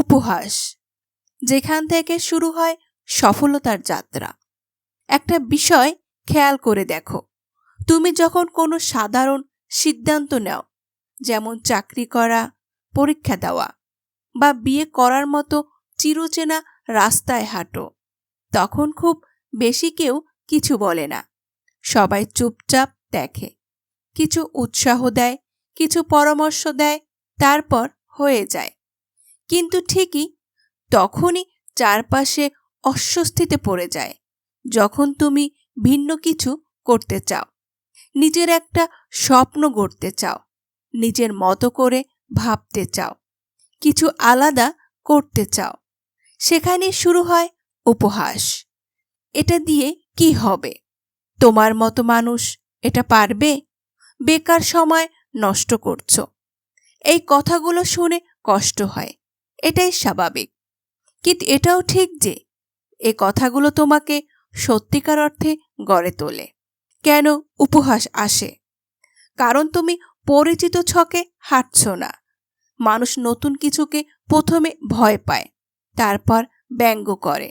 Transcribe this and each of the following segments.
উপহাস, যেখান থেকে শুরু হয় সফলতার যাত্রা। একটা বিষয় খেয়াল করে দেখো, তুমি যখন কোনো সাধারণ সিদ্ধান্ত নাও, যেমন চাকরি করা, পরীক্ষা দেওয়া বা বিয়ে করার মতো চিরচেনা রাস্তায় হাঁটো, তখন খুব বেশি কেউ কিছু বলে না। সবাই চুপচাপ দেখে, কিছু উৎসাহ দেয়, কিছু পরামর্শ দেয়, তারপর হয়ে যায়। কিন্তু ঠিকই তখনই চারপাশে অস্বস্তিতে পড়ে যায়, যখন তুমি ভিন্ন কিছু করতে চাও, নিজের একটা স্বপ্ন গড়তে চাও, নিজের মতো করে ভাবতে চাও, কিছু আলাদা করতে চাও। সেখানে শুরু হয় উপহাস। এটা দিয়ে কি হবে? তোমার মতো মানুষ এটা পারবে? বেকার সময় নষ্ট করছো। এই কথাগুলো শুনে কষ্ট হয়, এটাই স্বাভাবিক। কিন্তু এটাও ঠিক যে এই কথাগুলো তোমাকে সত্যিকার অর্থে গড়ে তোলে। কেন উপহাস আসে? কারণ তুমি পরিচিত ছকে হাঁটছ না। মানুষ নতুন কিছুকে প্রথমে ভয় পায়, তারপর ব্যঙ্গ করে,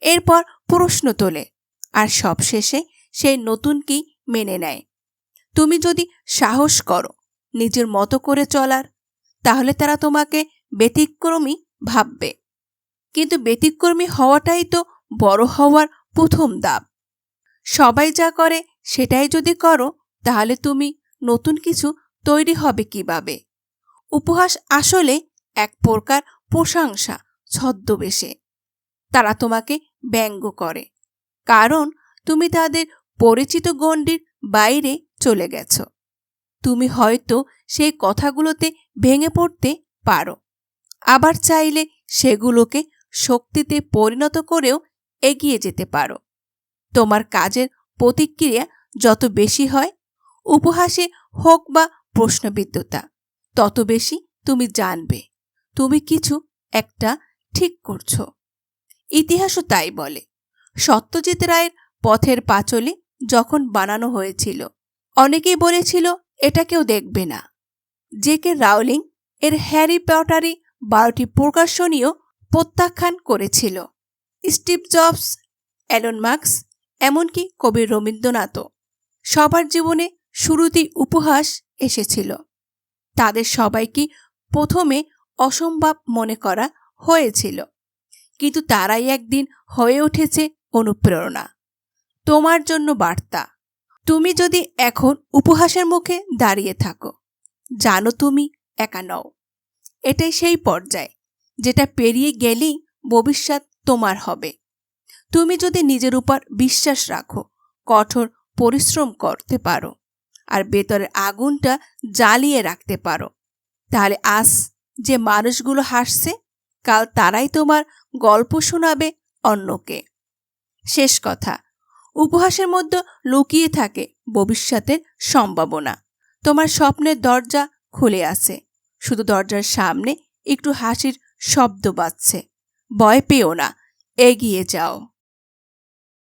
এরপর প্রশ্ন তোলে, আর সবশেষে সেই নতুনকেই মেনে নেয়। তুমি যদি সাহস করো নিজের মতো করে চলার, তাহলে তারা তোমাকে ব্যতিক্রমী ভাববে। কিন্তু ব্যতিক্রমী হওয়াটাই তো বড় হওয়ার প্রথম ধাপ। সবাই যা করে সেটাই যদি করো, তাহলে তুমি নতুন কিছু তৈরি হবে কিভাবে? উপহাস আসলে এক প্রকার প্রশংসা ছদ্মবেশে। তারা তোমাকে ব্যঙ্গ করে, কারণ তুমি তাদের পরিচিত গণ্ডির বাইরে চলে গেছ। তুমি হয়তো সেই কথাগুলোতে ভেঙে পড়তে পারো, আবার চাইলে সেগুলোকে শক্তিতে পরিণত করেও এগিয়ে যেতে পারো। তোমার কাজের প্রতিক্রিয়া যত বেশি হয়, উপহাসে হোক বা প্রশ্নবিদ্ধতা, তত বেশি তুমি জানবে তুমি কিছু একটা ঠিক করছো। ইতিহাসও তাই বলে। সত্যজিৎ রায়ের পথের পাঁচালী যখন বানানো হয়েছিল, অনেকেই বলেছিল এটা কেউ দেখবে না। জে.কে. রাউলিং এর হ্যারি পটারে 12টি প্রকাশনীও প্রত্যাখ্যান করেছিল। স্টিভ জবস, এলন মাস্ক, এমনকি কবি রবীন্দ্রনাথও, সবার জীবনে শুরুতেই উপহাস এসেছিল। তাদের সবাইকে প্রথমে অসম্ভব মনে করা হয়েছিল, কিন্তু তারাই একদিন হয়ে উঠেছে অনুপ্রেরণা। তোমার জন্য বার্তা, তুমি যদি এখন উপহাসের মুখে দাঁড়িয়ে থাকো, জানো তুমি একা নও। এটাই সেই পর্যায় যেটা পেরিয়ে গেলেই ভবিষ্যৎ তোমার হবে। তুমি যদি নিজের উপর বিশ্বাস রাখো, কঠোর পরিশ্রম করতে পারো, আর ভেতরের আগুনটা জ্বালিয়ে রাখতে পারো, তাহলে আজ যে মানুষগুলো হাসছে, কাল তারাই তোমার গল্প শোনাবে অন্যকে। শেষ কথা, উপহাসের মধ্যে লুকিয়ে থাকে ভবিষ্যতের সম্ভাবনা। তোমার স্বপ্নের দরজা খুলে আছে, শুধু দরজার সামনে একটু হাসির শব্দ বাজছে। ভয় পেও না, এগিয়ে যাও।